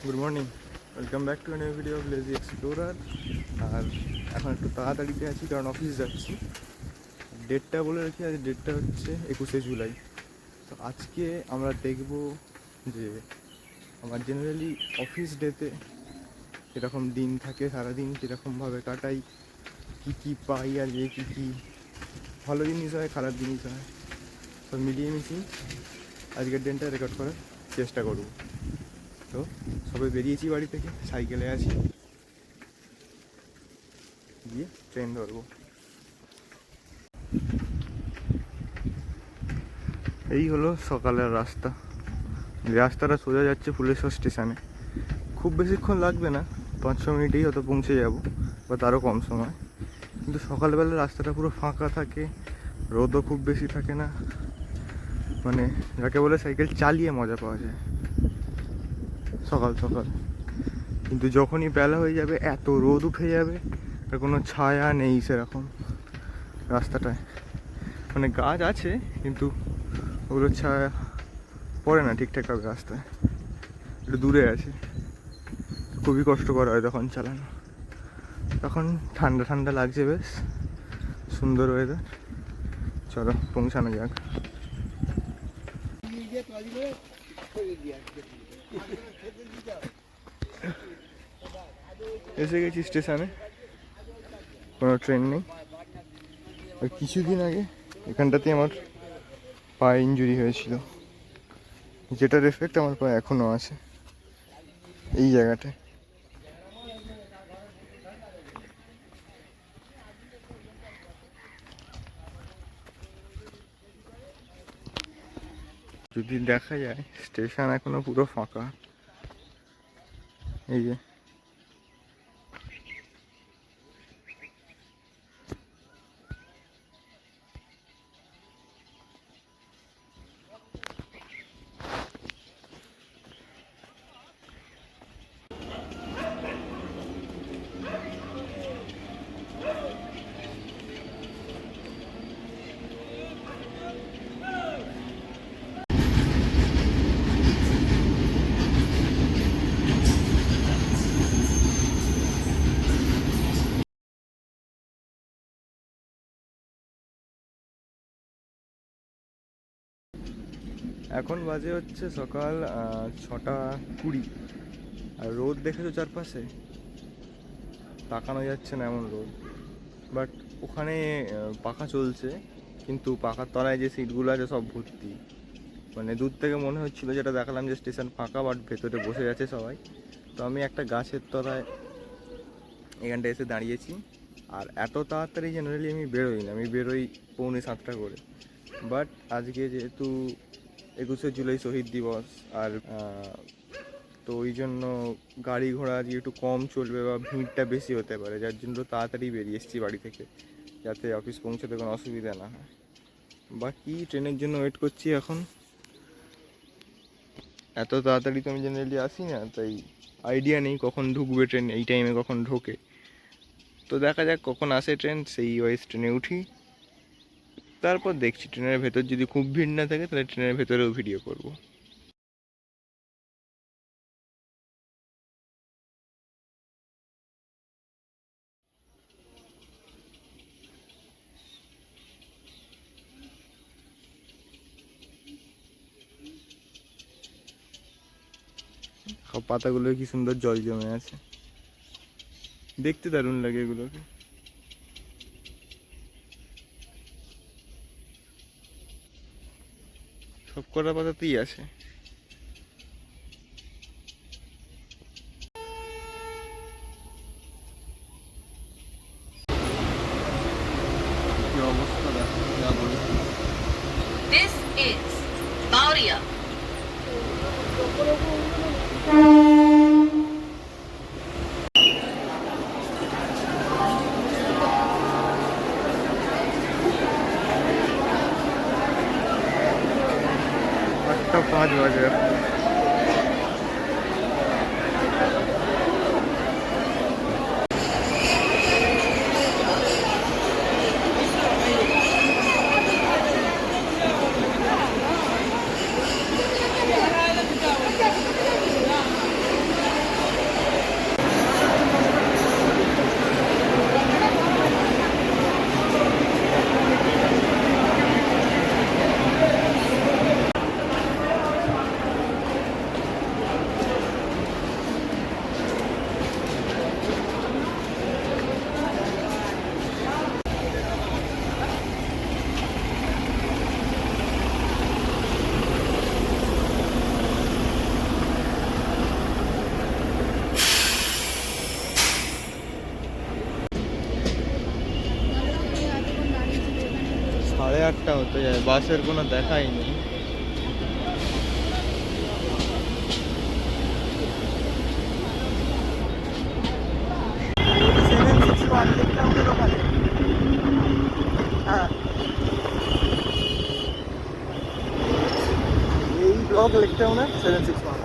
Good morning, welcome back to new video of lazy explorer. আর এখন একটু তাড়াতাড়িতে আছি কারণ অফিস যাচ্ছি। ডেটটা বলে রাখি, আজ ডেটটা হচ্ছে 21শে জুলাই। তো আজকে আমরা দেখব যে আমার জেনারেলি অফিস ডেতে কীরকম দিন থাকে, সারাদিন কীরকমভাবে কাটাই, কী কী পাই আর যে কী কী ভালো জিনিস হয়, খারাপ জিনিস হয়, সব মিলিয়ে মিশিয়ে আজকের দিনটা রেকর্ড করার চেষ্টা করব। তো সবাই বেরিয়েছি বাড়ি থেকে, সাইকেলে আছি, গিয়ে ট্রেন ধরবো। এই হলো সকালের রাস্তা। রাস্তাটা সোজা যাচ্ছে ফুলেশ্বর স্টেশনে। খুব বেশিক্ষণ লাগবে না, 5-6 মিনিটেই হয়তো পৌঁছে যাব বা তারও কম সময়। কিন্তু সকালবেলা রাস্তাটা পুরো ফাঁকা থাকে, রোদও খুব বেশি থাকে না, মানে যাকে বলে সাইকেল চালিয়ে মজা পাওয়া যায় সকাল সকাল। কিন্তু যখনই বেলা হয়ে যাবে এত রোদ উঠে যাবে, আর কোনো ছায়া নেই সেরকম রাস্তাটায়। মানে গাছ আছে কিন্তু ওগুলো ছায়া পড়ে না ঠিকঠাকভাবে রাস্তায়, একটু দূরে আছে। খুবই কষ্টকর হয় তখন চালানো। তখন ঠান্ডা ঠান্ডা লাগছে, বেশ সুন্দর ওয়েদার। চলো পৌঁছানো যাক। এসে গেছি স্টেশনে, কোনো ট্রেন নেই। আর কিছুদিন আগে এখানটাতে আমার পায়ে ইঞ্জুরি হয়েছিল, যেটার এফেক্ট আমার পায়ে এখনও আছে এই জায়গাটায়। যদি দেখা যায় স্টেশন এখনো পুরো ফাঁকা। এই যে এখন বাজে হচ্ছে সকাল 6:20। আর রোদ দেখেছো চারপাশে, তাকানো যাচ্ছে না এমন রোদ। বাট ওখানে পাখা চলছে, কিন্তু পাখার তলায় যে সিটগুলো আছে সব ভর্তি। মানে দূর থেকে মনে হচ্ছিলো, যেটা দেখালাম যে স্টেশন ফাঁকা, বাট ভেতরে বসে আছে সবাই। তো আমি একটা গাছের তলায় এখানটা এসে দাঁড়িয়েছি। আর এত তাড়াতাড়ি জেনারেলি আমি বেরোই না, আমি বেরোই 6:45 করে। বাট আজকে যেহেতু 21শে জুলাই শহীদ দিবস, আর তো ওই জন্য গাড়ি ঘোড়া আজকে একটু কম চলবে বা ভিড়টা বেশি হতে পারে, যার জন্য তাড়াতাড়ি বেরিয়ে এসেছি বাড়ি থেকে, যাতে অফিস পৌঁছাতে কোনো অসুবিধা না হয়। বাকি ট্রেনের জন্য ওয়েট করছি এখন। এত তাড়াতাড়ি তো আমি জেনারেলি আসি না, তাই আইডিয়া নেই কখন ঢুকবে ট্রেন, এই টাইমে কখন ঢোকে। তো দেখা যাক কখন আসে ট্রেন, সেই ওয়াইজ ট্রেনে উঠি। তারপর দেখছি ট্রেনের ভেতর যদি খুব ভিড় না থাকে তাহলে ট্রেনের ভেতরেও ভিডিও করব। সব পাতাগুলো কি সুন্দর জল জমে আছে, দেখতে দারুণ লাগে এগুলোকে। সব কটা পাতাতেই আছে। কি অবস্থা দেখো, যা বলছি। This is Bauria. একটা 5 বাজে। 1:30 হতে যায়, বাসের কোনো দেখাই নেই। এই ব্লক লিখতে হবে না 761।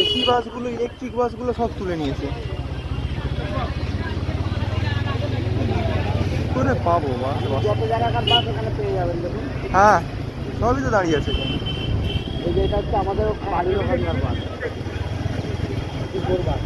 এসি বাসগুলো, ইলেকট্রিক বাসগুলো সব তুলে নিয়েছে। করে পাবো বাস? যত জায়গাকার বাস এখানে পেয়ে যাবেন দেখুন। হ্যাঁ, সবই তো দাঁড়িয়ে আছে। এই যে এটা হচ্ছে আমাদের বাড়ির ওখানকার বাস, দুপুর বাস।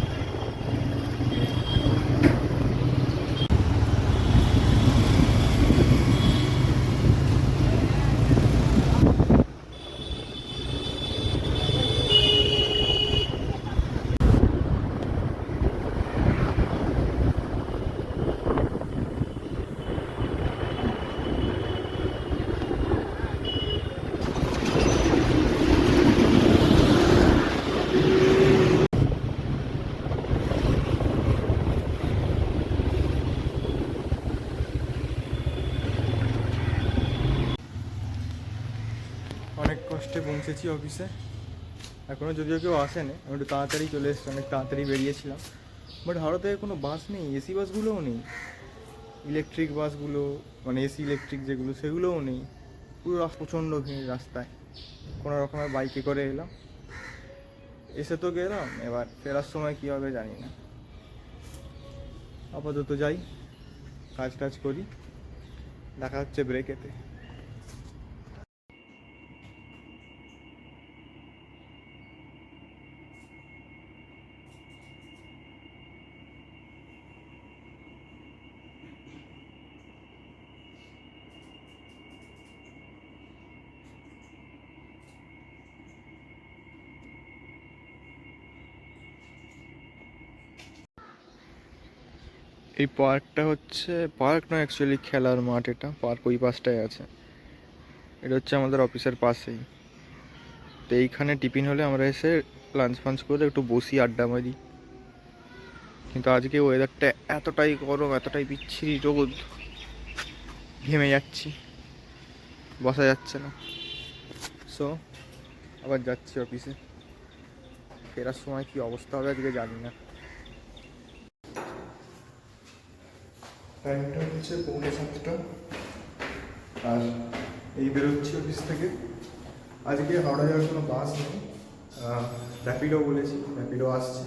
অনেক কষ্টে পৌঁছেছি অফিসে। এখনও যদিও কেউ আসেনি, আমি একটু তাড়াতাড়ি চলে এসেছি, অনেক তাড়াতাড়ি বেরিয়েছিলাম। বাট ভারতে কোনো বাস নেই, এসি বাসগুলোও নেই, ইলেকট্রিক বাসগুলো মানে এসি ইলেকট্রিক যেগুলো সেগুলোও নেই। পুরো প্রচণ্ড ভিড় রাস্তায়। কোনো রকমের বাইকে করে এলাম, এসে তো গেলাম, এবার ফেরার সময় কী হবে জানি না। আপাতত যাই, কাজ টাজ করি, দেখা হচ্ছে ব্রেকেতে। এই পার্কটা হচ্ছে, পার্ক নয় অ্যাকচুয়ালি খেলার মাঠ। এটা পার্ক ওই পাশটায় আছে, এটা হচ্ছে আমাদের অফিসের পাশেই। তো এইখানে টিফিন হলে আমরা এসে লাঞ্চ ফাঞ্চ করে একটু বসি, আড্ডা মারি। কিন্তু আজকে ওয়েদারটা এতটাই গরম, এতটাই বিচ্ছিরি রোদ, ঘেমে যাচ্ছি, বসা যাচ্ছে না। সো আবার যাচ্ছি অফিসে, ফেরার সময় কী অবস্থা হবে আজকে জানি না। টাইমটা হচ্ছে 6:45, আর এই বেরোচ্ছি অফিস থেকে। আজকে হাওড়া যাওয়ার কোনো বাস নেই, র্যাপিডো বলেছি, র্যাপিডো আসছে,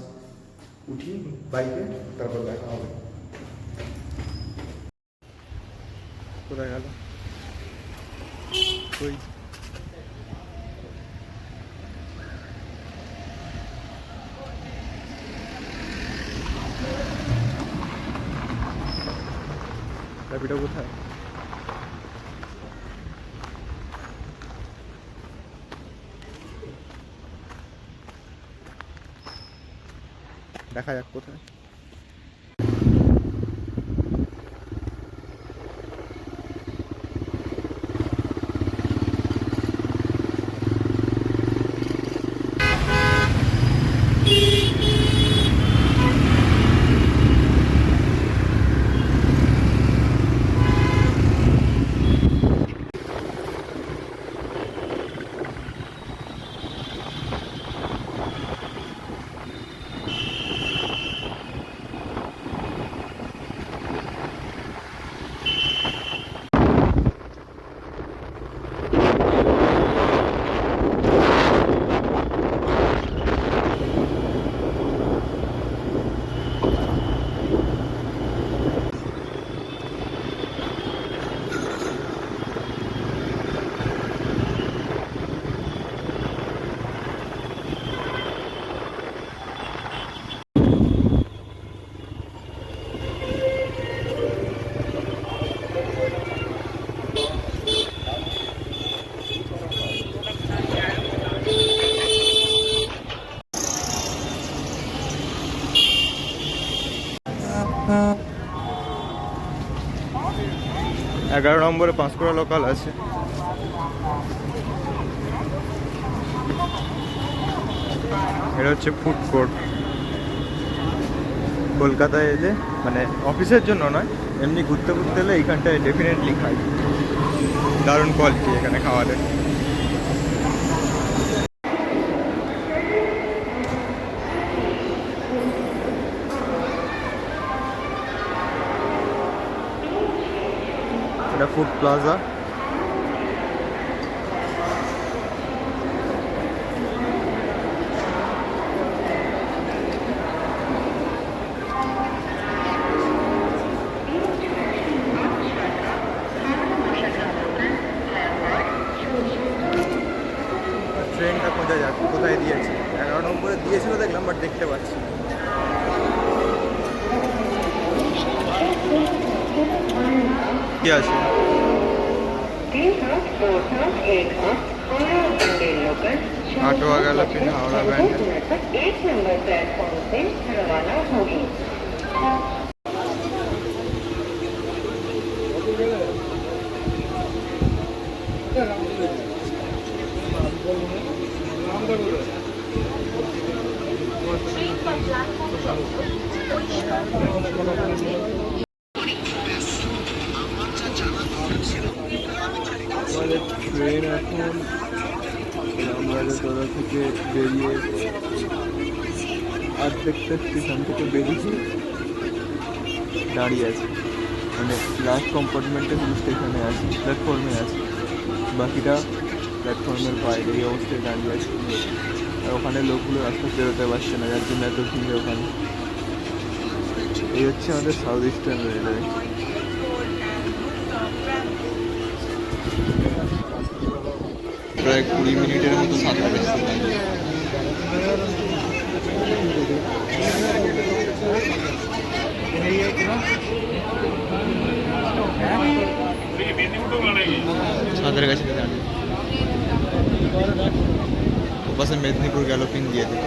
উঠি বাইকে, তারপর দেখা হবে। কোথায় গেল ওই র্যাপিডো কোথায়? দেখা যাক কোথায়। 11 নম্বরে পাঁশকুড়া লোকাল আছে। এটা হচ্ছে ফুড কোর্ট। কলকাতায় এলে মানে অফিসের জন্য নয়, এমনি ঘুরতে ঘুরতে এলে এইখানটায় ডেফিনেটলি খাই। দারুণ কোয়ালিটি এখানে খাওয়াতে। এটা ফুড প্লাজা। ট্রেনটা কোথায় দিয়েছে? 11 নম্বরে দিয়েছিল দেখলাম, বাট দেখতে পাচ্ছি না। কি আছে? आटवा गया फिर हावड़ा बैंड। एक नंबर प्लेटफॉर्म से रवाना होगी। ট্রেন এখন রামরাজাতলা থেকে বেরিয়ে অর্ধেকটা স্টেশন থেকে বেরিয়েছি, দাঁড়িয়ে আছে। মানে লাস্ট কম্পার্টমেন্টে শুধু স্টেশনে আছে, প্ল্যাটফর্মে আছে, বাকিটা প্ল্যাটফর্মের বাইরে এই অবস্থায় দাঁড়িয়ে আছে। আর ওখানে লোকগুলো রাস্তা বেরোতে পারছে না, যার জন্য এত ভিড় ওখানে। এই হচ্ছে আমাদের সাউথ ইস্টার্ন রেলওয়ে। প্রায় 20 মিনিটের মতো সাঁতার ছাদের কাছে দাঁড়িয়ে ওপাশে মেদিনীপুর গ্যালোপিং দিয়ে দিল।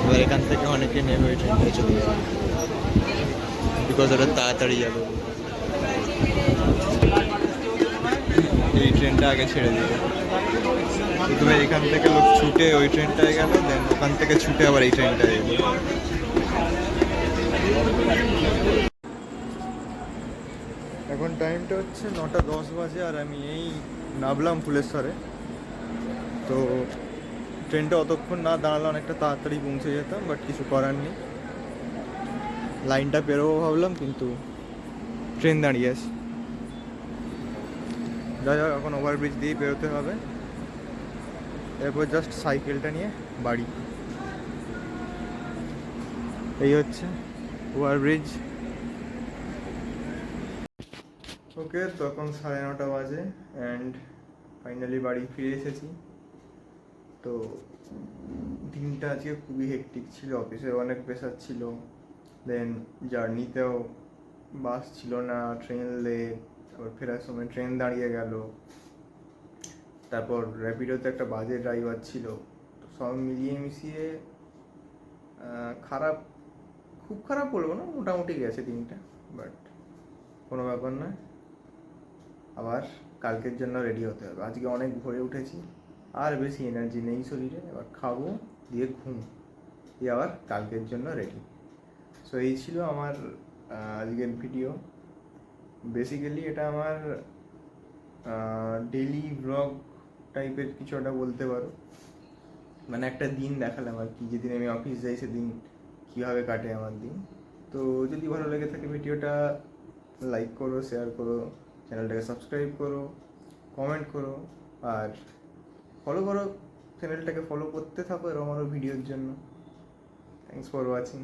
এবার এখান থেকে অনেকে নেমে ওই ট্রেনটাই চলে যাবে, বিকজ ওটা তাড়াতাড়ি যাবে। এই ট্রেনটা আগে ছেড়ে দিল, প্রথমে এখান থেকে লোক ছুটে ওই ট্রেনটায় গেল, দেন ওখান থেকে ছুটে আবার এই ট্রেনটায় এলো। এখন টাইমটা হচ্ছে 9:10 বাজে, আর আমি এই নামলাম ফুলেশ্বরে। তো ট্রেনটা অতক্ষণ না দাঁড়ালে অনেকটা তাড়াতাড়ি পৌঁছে যেতাম, বাট কিছু করার নেই। লাইনটা পেরোবো ভাবলাম, কিন্তু ট্রেন দাঁড়িয়ে আছে। যাই হোক, এখন ওভারব্রিজ দিয়েই বেরোতে হবে। এরপর জাস্ট সাইকেলটা নিয়ে বাড়ি। এই হচ্ছে ওভারব্রিজ। ওকে, তো এখন 9:30 বাজে অ্যান্ড ফাইনালি বাড়ি ফিরে এসেছি। তো দিনটা আজকে খুবই হেক্টিক ছিল, অফিসে অনেক প্রেশার ছিল, দেন জার্নিতেও বাস ছিল না, ট্রেন লেট, আবার ফেরার সময় ট্রেন দাঁড়িয়ে গেল, তারপর র্যাপিডোতে একটা বাজে ড্রাইভার ছিল। তো সব মিলিয়ে মিশিয়ে খারাপ, খুব খারাপ বলবো না, মোটামুটি গেছে দিনটা, বাট কোনো ব্যাপার নয়। আবার কালকের জন্য রেডি হতে হবে। আজকে অনেক ভোরে উঠেছি, আর বেশি এনার্জি নেই শরীরে। এবার খাবো, দিয়ে ঘুম, দিয়ে আবার কালকের জন্য রেডি। সো এই ছিল আমার আজকের ভিডিও। বেসিক্যালি এটা আমার ডেইলি ব্লগ টাইপের কিছু একটা বলতে পারো। মানে একটা দিন দেখালাম আর কি, যেদিন আমি অফিস যাই সেদিন কীভাবে কাটে আমার দিন। তো যদি ভালো লেগে থাকে ভিডিওটা লাইক করো, শেয়ার করো, চ্যানেলটাকে সাবস্ক্রাইব করো, কমেন্ট করো, আর ফলো করো, চ্যানেলটাকে ফলো করতে থাকো এরকম আরও ভিডিওর জন্য। Thanks for watching.